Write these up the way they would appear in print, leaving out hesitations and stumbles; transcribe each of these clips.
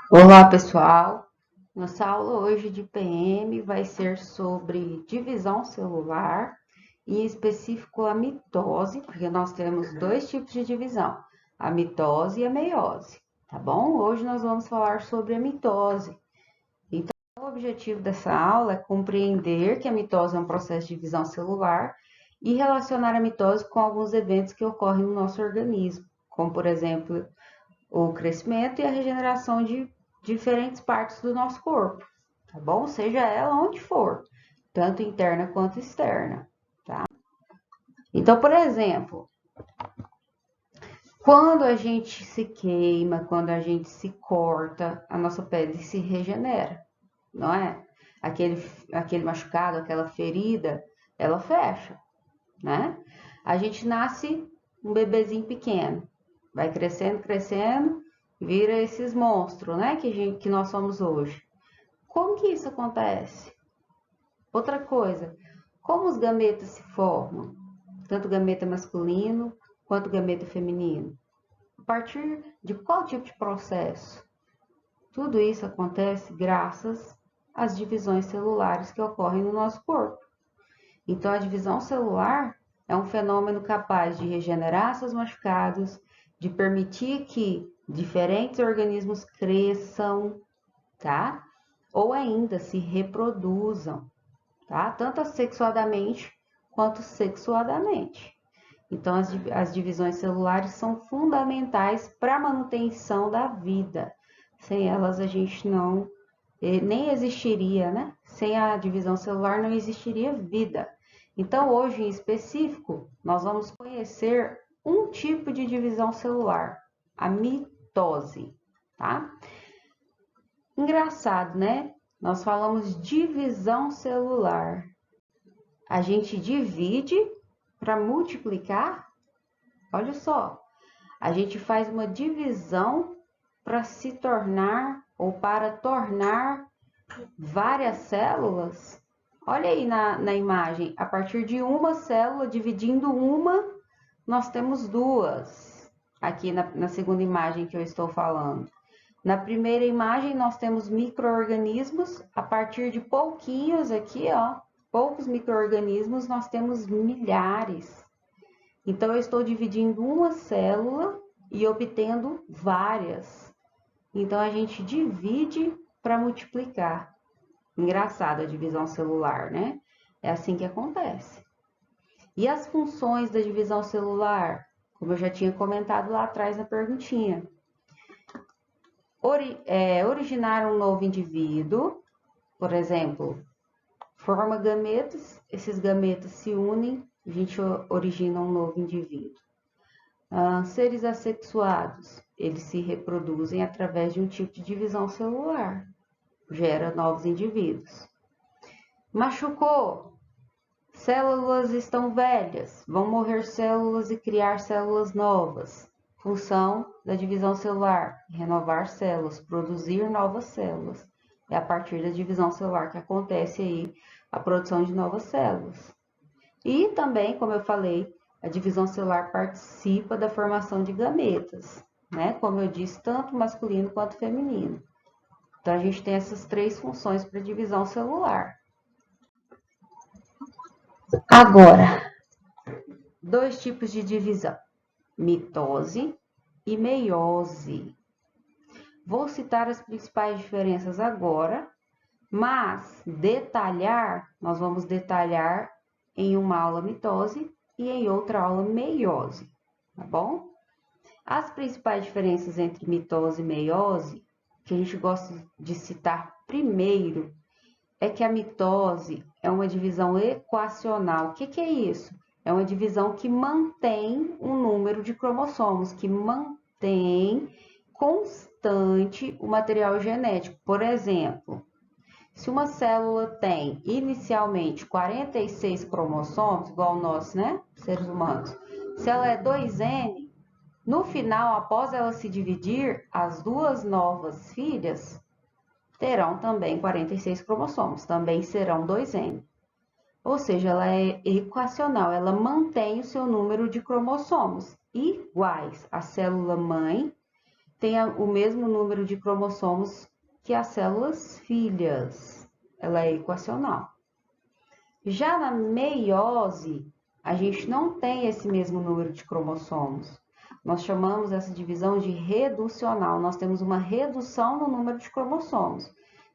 Olá, pessoal. Nossa aula hoje de PM vai ser sobre divisão celular, e em específico a mitose, porque nós temos dois tipos de divisão, a mitose e a meiose, tá bom? Hoje nós vamos falar sobre a mitose. Então, o objetivo dessa aula é compreender que a mitose é um processo de divisão celular e relacionar a mitose com alguns eventos que ocorrem no nosso organismo, como, por exemplo, o crescimento e a regeneração de diferentes partes do nosso corpo, tá bom? Seja ela onde for, tanto interna quanto externa, tá? Então, por exemplo, quando a gente se queima, quando a gente se corta, a nossa pele se regenera, não é? Aquele machucado, aquela ferida, ela fecha, né? A gente nasce um bebezinho pequeno, vai crescendo, crescendo, vira esses monstros, né? Que nós somos hoje. Como que isso acontece? Outra coisa, como os gametas se formam? Tanto gameta masculino quanto gameta feminino. A partir de qual tipo de processo? Tudo isso acontece graças às divisões celulares que ocorrem no nosso corpo. Então, a divisão celular é um fenômeno capaz de regenerar seus machucados, de permitir que diferentes organismos cresçam, tá? Ou ainda se reproduzam, tá? Tanto sexuadamente quanto sexuadamente. Então, as divisões celulares são fundamentais para a manutenção da vida. Sem elas, a gente não nem existiria, né? Sem a divisão celular, não existiria vida. Então, hoje em específico, nós vamos conhecer um tipo de divisão celular, a mitose, tá? Engraçado, né? Nós falamos divisão celular. A gente divide para multiplicar? Olha só, a gente faz uma divisão para se tornar ou para tornar várias células. Olha aí na imagem, a partir de uma célula, dividindo uma, nós temos duas. Aqui na segunda imagem que eu estou falando. Na primeira imagem, nós temos micro-organismos. A partir de pouquinhos aqui, ó, poucos micro-organismos, nós temos milhares. Então, eu estou dividindo uma célula e obtendo várias. Então, a gente divide para multiplicar. Engraçado a divisão celular, né? É assim que acontece. E as funções da divisão celular? Como eu já tinha comentado lá atrás na perguntinha. Originar um novo indivíduo, por exemplo, forma gametas, esses gametas se unem, a gente origina um novo indivíduo. Seres assexuados, eles se reproduzem através de um tipo de divisão celular, gera novos indivíduos. Machucou, células estão velhas, vão morrer células e criar células novas. Função da divisão celular: renovar células, produzir novas células. É a partir da divisão celular que acontece aí a produção de novas células. E também, como eu falei, a divisão celular participa da formação de gametas, né? Como eu disse, tanto masculino quanto feminino. Então, a gente tem essas três funções para divisão celular. Agora, dois tipos de divisão: mitose e meiose. Vou citar as principais diferenças agora, mas nós vamos detalhar em uma aula mitose e em outra aula meiose, tá bom? As principais diferenças entre mitose e meiose, que a gente gosta de citar primeiro, é que a mitose é uma divisão equacional. O que é isso? É uma divisão que mantém um número de cromossomos, que mantém constante o material genético. Por exemplo, se uma célula tem inicialmente 46 cromossomos, igual nós, né, seres humanos, se ela é 2N, no final, após ela se dividir, as duas novas filhas terão também 46 cromossomos, também serão 2N. Ou seja, ela é equacional, ela mantém o seu número de cromossomos iguais. A célula mãe tem o mesmo número de cromossomos que as células filhas. Ela é equacional. Já na meiose, a gente não tem esse mesmo número de cromossomos. Nós chamamos essa divisão de reducional. Nós temos uma redução no número de cromossomos.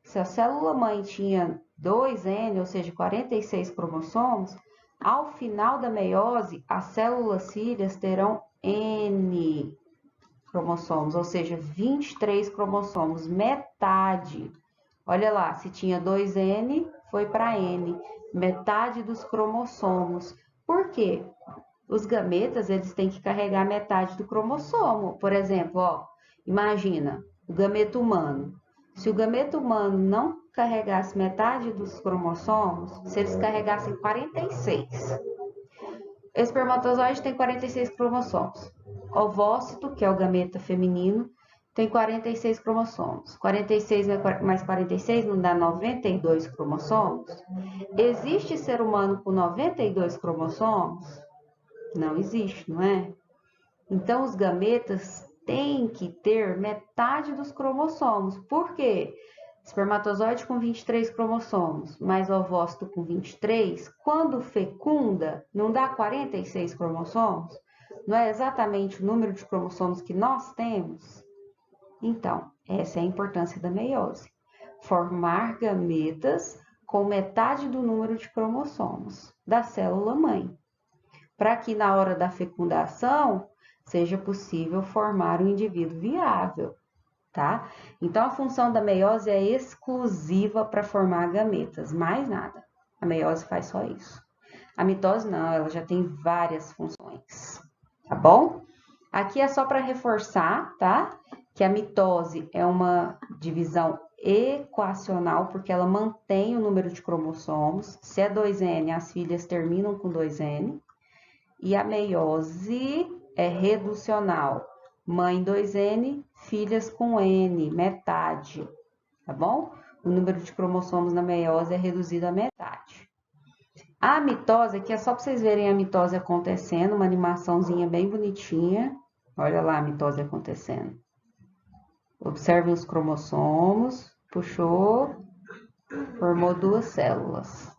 Se a célula mãe tinha 2N, ou seja, 46 cromossomos, ao final da meiose, as células filhas terão N cromossomos, ou seja, 23 cromossomos, metade. Olha lá, se tinha 2N, foi para N, metade dos cromossomos. Por quê? Os gametas, eles têm que carregar metade do cromossomo. Por exemplo, ó, imagina o gameta humano. Se o gameta humano não carregasse metade dos cromossomos, se eles carregassem 46, o espermatozoide tem 46 cromossomos. Ovócito, que é o gameta feminino, tem 46 cromossomos. 46 mais 46 não dá 92 cromossomos? Existe ser humano com 92 cromossomos? Não existe, não é? Então, os gametas têm que ter metade dos cromossomos. Por quê? Espermatozoide com 23 cromossomos, mais ovócito com 23, quando fecunda, não dá 46 cromossomos? Não é exatamente o número de cromossomos que nós temos? Então, essa é a importância da meiose. Formar gametas com metade do número de cromossomos da célula mãe, para que na hora da fecundação seja possível formar um indivíduo viável, tá? Então, a função da meiose é exclusiva para formar gametas, mais nada. A meiose faz só isso. A mitose não, ela já tem várias funções, tá bom? Aqui é só para reforçar, tá? Que a mitose é uma divisão equacional, porque ela mantém o número de cromossomos. Se é 2N, as filhas terminam com 2N. E a meiose é reducional. Mãe 2N, filhas com N, metade, tá bom? O número de cromossomos na meiose é reduzido à metade. A mitose, aqui é só para vocês verem a mitose acontecendo, uma animaçãozinha bem bonitinha. Olha lá a mitose acontecendo. Observem os cromossomos, puxou, formou duas células.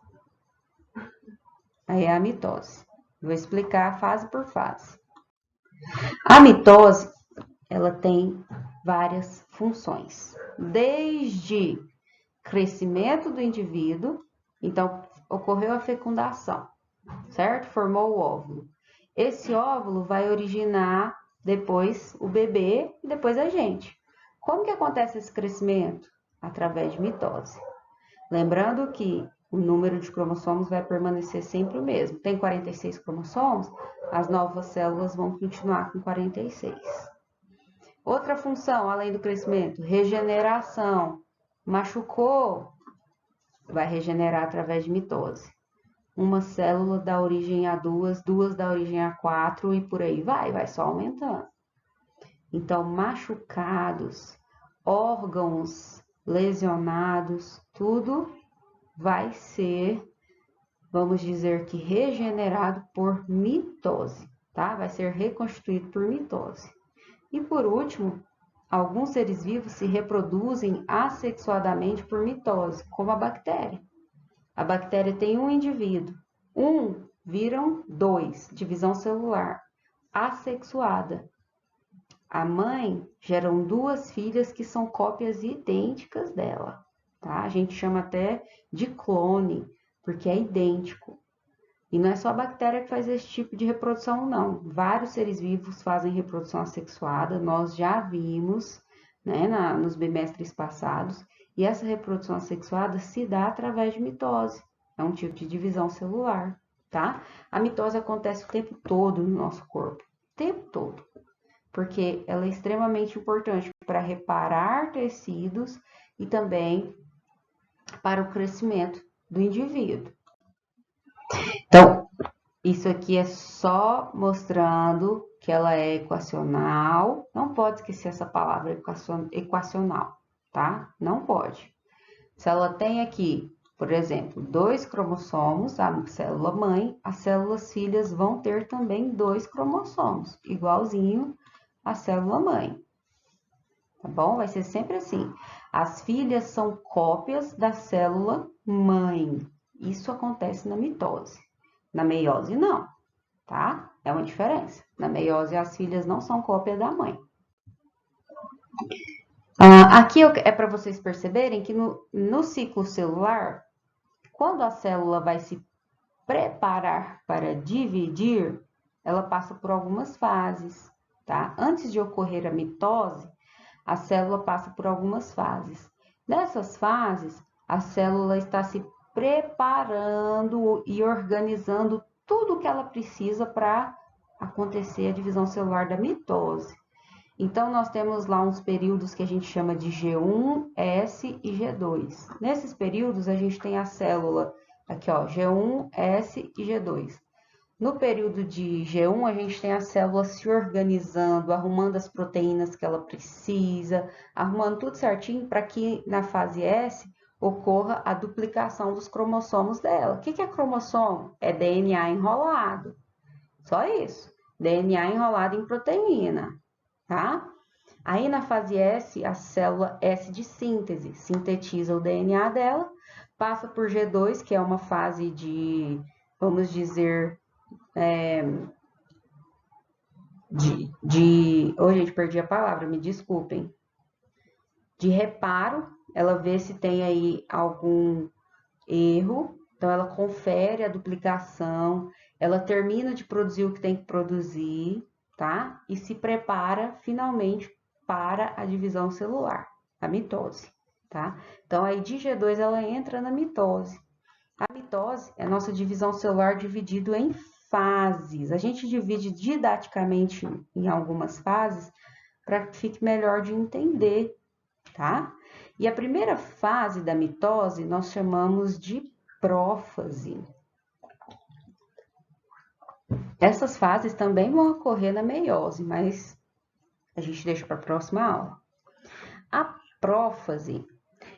Aí é a mitose. Vou explicar fase por fase. A mitose, ela tem várias funções. Desde crescimento do indivíduo, então ocorreu a fecundação, certo? Formou o óvulo. Esse óvulo vai originar depois o bebê e depois a gente. Como que acontece esse crescimento? Através de mitose. Lembrando que o número de cromossomos vai permanecer sempre o mesmo. Tem 46 cromossomos, as novas células vão continuar com 46. Outra função, além do crescimento, regeneração. Machucou, vai regenerar através de mitose. Uma célula dá origem a duas, duas dá origem a 4 e por aí vai só aumentando. Então, machucados, órgãos lesionados, tudo vai ser, vamos dizer que regenerado por mitose, tá? Vai ser reconstituído por mitose. E por último, alguns seres vivos se reproduzem assexuadamente por mitose, como a bactéria. A bactéria tem um indivíduo, viram 2, divisão celular, assexuada. A mãe geram 2 filhas que são cópias idênticas dela, tá? A gente chama até de clone, porque é idêntico. E não é só a bactéria que faz esse tipo de reprodução, não. Vários seres vivos fazem reprodução assexuada, nós já vimos, né, nos bimestres passados, e essa reprodução assexuada se dá através de mitose. É um tipo de divisão celular, tá? A mitose acontece o tempo todo no nosso corpo, o tempo todo, porque ela é extremamente importante para reparar tecidos e também para o crescimento do indivíduo. Então, isso aqui é só mostrando que ela é equacional. Não pode esquecer essa palavra equacional, tá? Não pode. Se ela tem aqui, por exemplo, 2 cromossomos, a célula mãe, as células filhas vão ter também 2 cromossomos, igualzinho à célula mãe. tá bom? Vai ser sempre assim. As filhas são cópias da célula mãe. Isso acontece na mitose. Na meiose, não, tá? É uma diferença. Na meiose, as filhas não são cópia da mãe. Aqui é para vocês perceberem que no ciclo celular, quando a célula vai se preparar para dividir, ela passa por algumas fases, tá? Antes de ocorrer a mitose, a célula passa por algumas fases. Nessas fases, a célula está se preparando e organizando tudo o que ela precisa para acontecer a divisão celular da mitose. Então, nós temos lá uns períodos que a gente chama de G1, S e G2. Nesses períodos, a gente tem a célula aqui, ó, G1, S e G2. No período de G1, a gente tem a célula se organizando, arrumando as proteínas que ela precisa, arrumando tudo certinho para que na fase S ocorra a duplicação dos cromossomos dela. O que é cromossomo? É DNA enrolado. Só isso. DNA enrolado em proteína, tá? Aí na fase S, a célula S de síntese sintetiza o DNA dela, passa por G2, que é uma fase de, vamos dizer, gente, perdi a palavra, me desculpem. De reparo, ela vê se tem aí algum erro, então ela confere a duplicação, ela termina de produzir o que tem que produzir, tá? E se prepara finalmente para a divisão celular, a mitose, tá? Então aí de G2 ela entra na mitose. A mitose é a nossa divisão celular dividido em fases. A gente divide didaticamente em algumas fases para que fique melhor de entender, tá? E a primeira fase da mitose nós chamamos de prófase. Essas fases também vão ocorrer na meiose, mas a gente deixa para a próxima aula. A prófase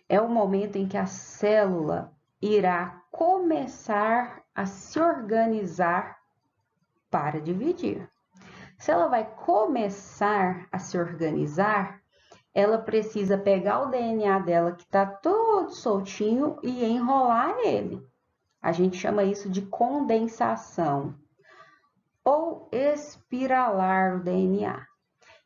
é o momento em que a célula irá começar a se organizar para dividir. Se ela vai começar a se organizar, ela precisa pegar o DNA dela que está todo soltinho e enrolar ele. A gente chama isso de condensação ou espiralar o DNA.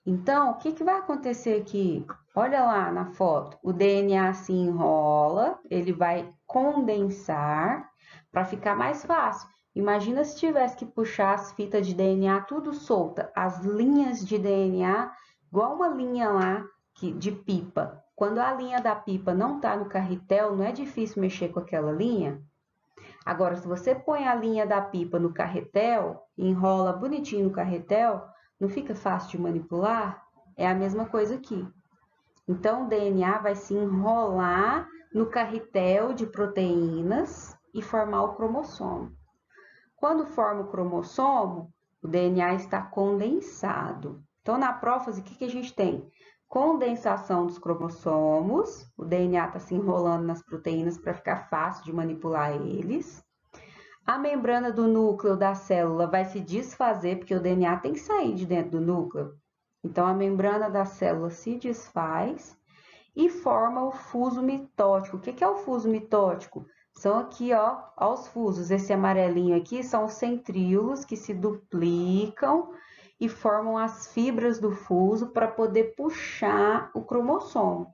Então, o que vai acontecer aqui? Olha lá na foto, o DNA se enrola, ele vai condensar para ficar mais fácil. Imagina se tivesse que puxar as fitas de DNA tudo solta, as linhas de DNA, igual uma linha lá de pipa. Quando a linha da pipa não está no carretel, não é difícil mexer com aquela linha? Agora, se você põe a linha da pipa no carretel, enrola bonitinho no carretel, não fica fácil de manipular? É a mesma coisa aqui. Então, o DNA vai se enrolar no carretel de proteínas e formar o cromossomo. Quando forma o cromossomo, o DNA está condensado. Então, na prófase, o que a gente tem? Condensação dos cromossomos, o DNA está se enrolando nas proteínas para ficar fácil de manipular eles. A membrana do núcleo da célula vai se desfazer, porque o DNA tem que sair de dentro do núcleo. Então, a membrana da célula se desfaz e forma o fuso mitótico. O que é o fuso mitótico? São aqui, ó os fusos. Esse amarelinho aqui são os centríolos que se duplicam e formam as fibras do fuso para poder puxar o cromossomo.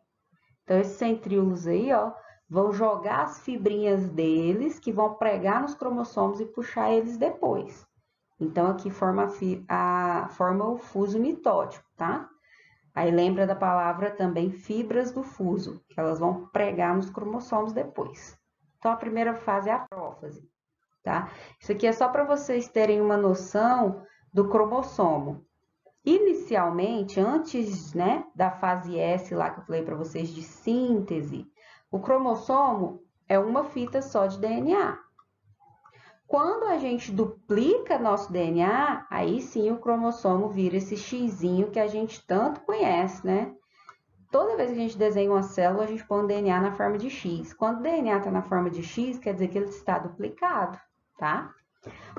Então, esses centríolos aí, ó, vão jogar as fibrinhas deles, que vão pregar nos cromossomos e puxar eles depois. Então, aqui forma o fuso mitótico, tá? Aí lembra da palavra também fibras do fuso, que elas vão pregar nos cromossomos depois. Então, a primeira fase é a prófase, tá? Isso aqui é só para vocês terem uma noção do cromossomo. Inicialmente, antes, né, da fase S lá que eu falei para vocês de síntese, o cromossomo é uma fita só de DNA. Quando a gente duplica nosso DNA, aí sim o cromossomo vira esse xizinho que a gente tanto conhece, né? Toda vez que a gente desenha uma célula, a gente põe o DNA na forma de X. Quando o DNA está na forma de X, quer dizer que ele está duplicado, tá?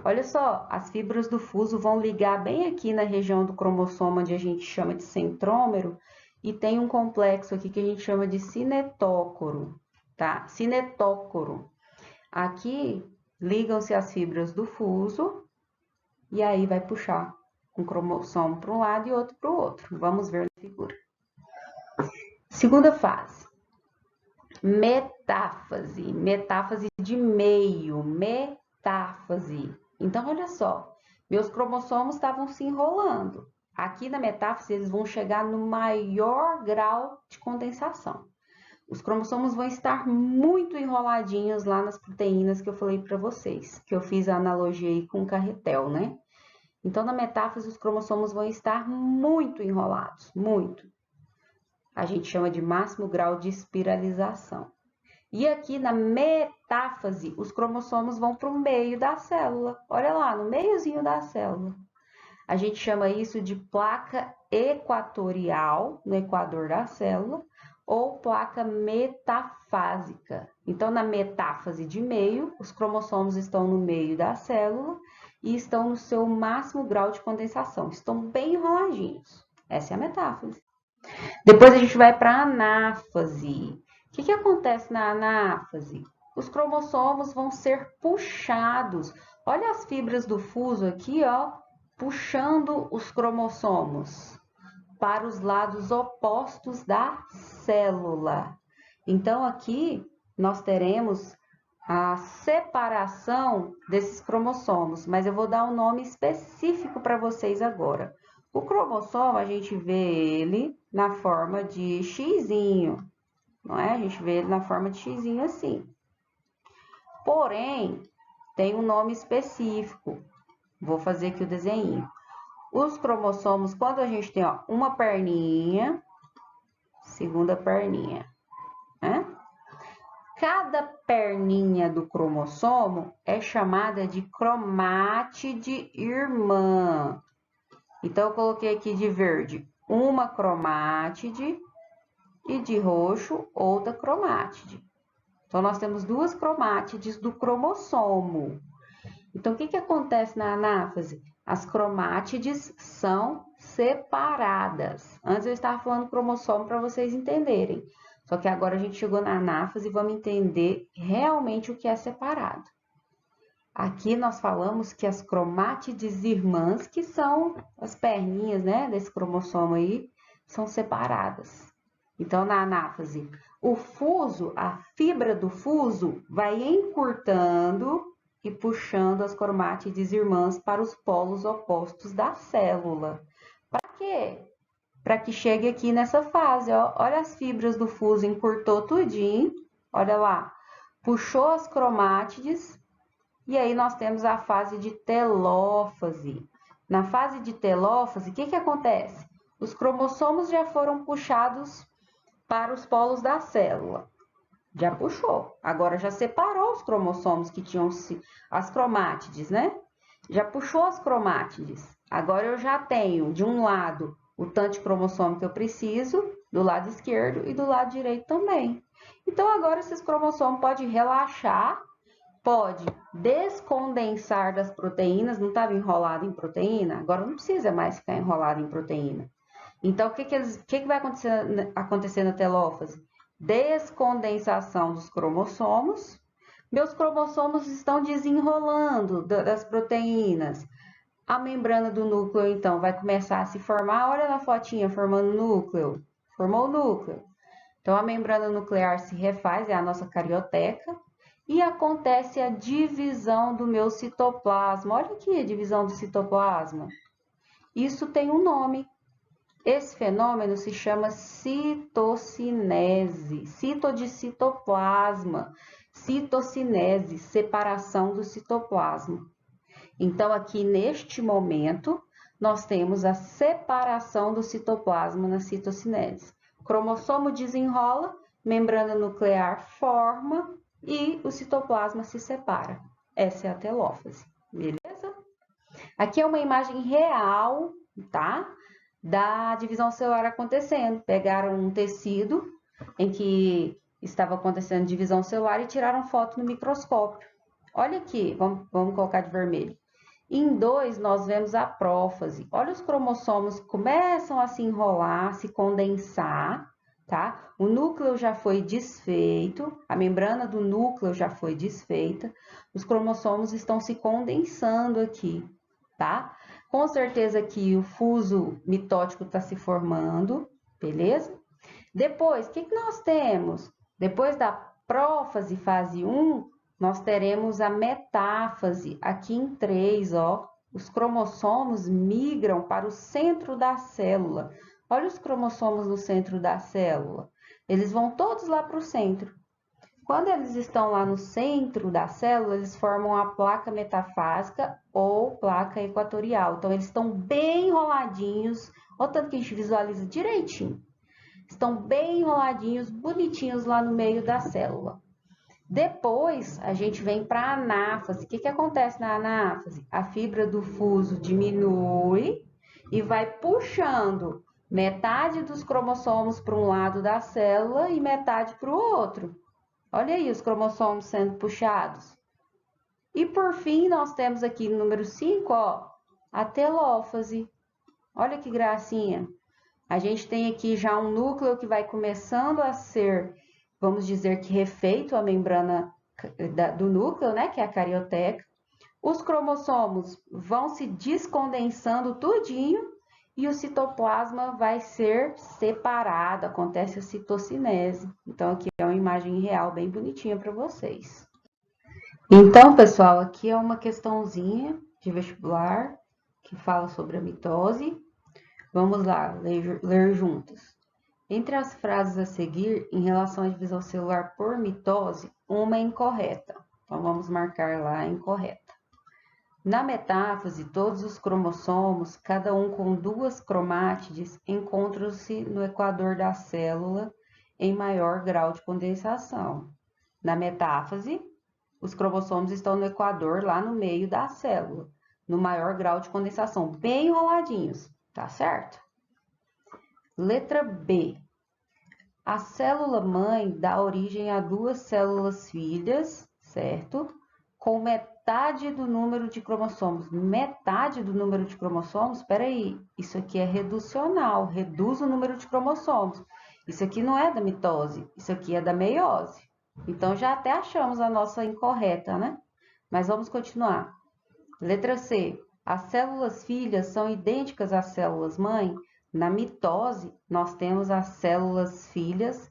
Olha só, as fibras do fuso vão ligar bem aqui na região do cromossomo, onde a gente chama de centrômero, e tem um complexo aqui que a gente chama de cinetócoro, tá? Cinetócoro. Aqui ligam-se as fibras do fuso e aí vai puxar um cromossomo para um lado e outro para o outro. Vamos ver na figura. Segunda fase. Metáfase. Metáfase de meio. Metáfase. Então, olha só. Meus cromossomos estavam se enrolando. Aqui na metáfase, eles vão chegar no maior grau de condensação. Os cromossomos vão estar muito enroladinhos lá nas proteínas que eu falei para vocês, que eu fiz a analogia aí com o carretel, né? Então, na metáfase, os cromossomos vão estar muito enrolados, muito. A gente chama de máximo grau de espiralização. E aqui na metáfase, os cromossomos vão para o meio da célula. Olha lá, no meiozinho da célula. A gente chama isso de placa equatorial, no equador da célula, ou placa metafásica. Então, na metáfase de meio, os cromossomos estão no meio da célula e estão no seu máximo grau de condensação. Estão bem enroladinhos. Essa é a metáfase. Depois a gente vai para a anáfase. O que acontece na anáfase? Os cromossomos vão ser puxados. Olha as fibras do fuso aqui, ó, puxando os cromossomos para os lados opostos da célula. Então, aqui nós teremos a separação desses cromossomos, mas eu vou dar um nome específico para vocês agora. O cromossomo, a gente vê ele na forma de xizinho, não é? A gente vê ele na forma de xizinho assim. Porém, tem um nome específico. Vou fazer aqui o desenho. Os cromossomos, quando a gente tem ó, uma perninha, segunda perninha, né? Cada perninha do cromossomo é chamada de cromátide irmã. Então, eu coloquei aqui de verde uma cromátide e de roxo outra cromátide. Então, nós temos duas cromátides do cromossomo. Então, o que acontece na anáfase? As cromátides são separadas. Antes eu estava falando cromossomo para vocês entenderem. Só que agora a gente chegou na anáfase e vamos entender realmente o que é separado. Aqui nós falamos que as cromátides irmãs, que são as perninhas, né, desse cromossomo aí, são separadas. Então, na anáfase, o fuso, a fibra do fuso, vai encurtando e puxando as cromátides irmãs para os polos opostos da célula. Para quê? Para que chegue aqui nessa fase, ó. Olha as fibras do fuso, encurtou tudinho, olha lá. Puxou as cromátides e aí nós temos a fase de telófase. Na fase de telófase, o que acontece? Os cromossomos já foram puxados para os polos da célula. Já puxou. Agora já separou os cromossomos que tinham as cromátides, né? Já puxou as cromátides. Agora eu já tenho, de um lado, o tanto de cromossomo que eu preciso, do lado esquerdo e do lado direito também. Então, agora esses cromossomos podem relaxar, pode descondensar das proteínas, não estava enrolado em proteína, agora não precisa mais ficar enrolado em proteína. Então, o que vai acontecer na telófase? Descondensação dos cromossomos. Meus cromossomos estão desenrolando das proteínas. A membrana do núcleo, então, vai começar a se formar. Olha na fotinha, formando núcleo. Formou o núcleo. Então, a membrana nuclear se refaz, é a nossa carioteca. E acontece a divisão do meu citoplasma. Olha aqui a divisão do citoplasma. Isso tem um nome. Esse fenômeno se chama citocinese, cito de citoplasma, citocinese, separação do citoplasma. Então, aqui neste momento, nós temos a separação do citoplasma na citocinese. Cromossomo desenrola, membrana nuclear forma e o citoplasma se separa. Essa é a telófase, beleza? Aqui é uma imagem real, tá? Da divisão celular acontecendo. Pegaram um tecido em que estava acontecendo divisão celular e tiraram foto no microscópio. Olha aqui, vamos colocar de vermelho. Em 2, nós vemos a prófase. Olha, os cromossomos começam a se enrolar, se condensar, tá? O núcleo já foi desfeito, a membrana do núcleo já foi desfeita, os cromossomos estão se condensando aqui, tá? Com certeza que o fuso mitótico está se formando, beleza? Depois, o que nós temos? Depois da prófase, fase 1, nós teremos a metáfase, aqui em 3, ó. Os cromossomos migram para o centro da célula. Olha os cromossomos no centro da célula. Eles vão todos lá para o centro. Quando eles estão lá no centro da célula, eles formam a placa metafásica ou placa equatorial. Então, eles estão bem enroladinhos, olha o tanto que a gente visualiza direitinho. Estão bem enroladinhos, bonitinhos lá no meio da célula. Depois, a gente vem para a anáfase. O que acontece na anáfase? A fibra do fuso diminui e vai puxando metade dos cromossomos para um lado da célula e metade para o outro. Olha aí os cromossomos sendo puxados. E por fim, nós temos aqui no número 5, ó, a telófase. Olha que gracinha. A gente tem aqui já um núcleo que vai começando a ser, vamos dizer que refeito a membrana do núcleo, né, que é a carioteca. Os cromossomos vão se descondensando tudinho e o citoplasma vai ser separado, acontece a citocinese. Então, aqui é uma imagem real bem bonitinha para vocês. Então, pessoal, aqui é uma questãozinha de vestibular que fala sobre a mitose. Vamos lá, ler juntos. Entre as frases a seguir, em relação à divisão celular por mitose, uma é incorreta. Então, vamos marcar lá a incorreta. Na metáfase, todos os cromossomos, cada um com 2 cromátides, encontram-se no equador da célula em maior grau de condensação. Na metáfase, os cromossomos estão no equador, lá no meio da célula, no maior grau de condensação, bem enroladinhos. Tá certo? Letra B. A célula mãe dá origem a 2 células filhas, certo? Com metade do número de cromossomos. Metade do número de cromossomos? Espera aí, isso aqui é reducional, reduz o número de cromossomos. Isso aqui não é da mitose, isso aqui é da meiose. Então, já até achamos a nossa incorreta, né? Mas vamos continuar. Letra C. As células filhas são idênticas às células mãe? Na mitose, nós temos as células filhas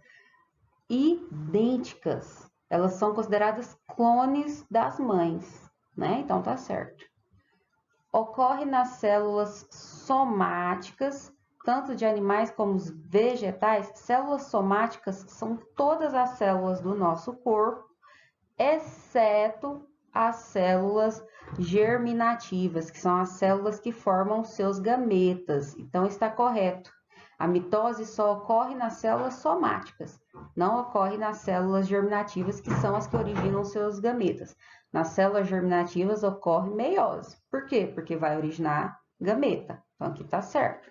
idênticas. Elas são consideradas clones das mães, né? Então, tá certo. Ocorre nas células somáticas, tanto de animais como vegetais. Células somáticas são todas as células do nosso corpo, exceto as células germinativas, que são as células que formam seus gametas. Então, está correto. A mitose só ocorre nas células somáticas, não ocorre nas células germinativas, que são as que originam seus gametas. Nas células germinativas ocorre meiose. Por quê? Porque vai originar gameta. Então, aqui está certo.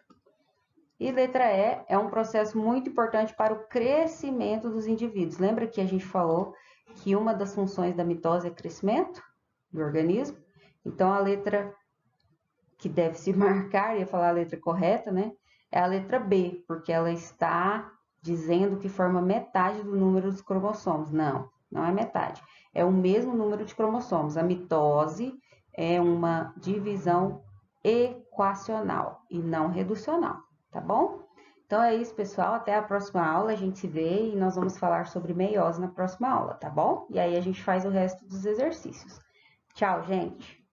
E letra E é um processo muito importante para o crescimento dos indivíduos. Lembra que a gente falou que uma das funções da mitose é crescimento do organismo? Então, a letra que deve se marcar, ia falar a letra correta, né? É a letra B, porque ela está dizendo que forma metade do número dos cromossomos. Não, não é metade. É o mesmo número de cromossomos. A mitose é uma divisão equacional e não reducional, tá bom? Então é isso, pessoal. Até a próxima aula. A gente se vê e nós vamos falar sobre meiose na próxima aula, tá bom? E aí a gente faz o resto dos exercícios. Tchau, gente!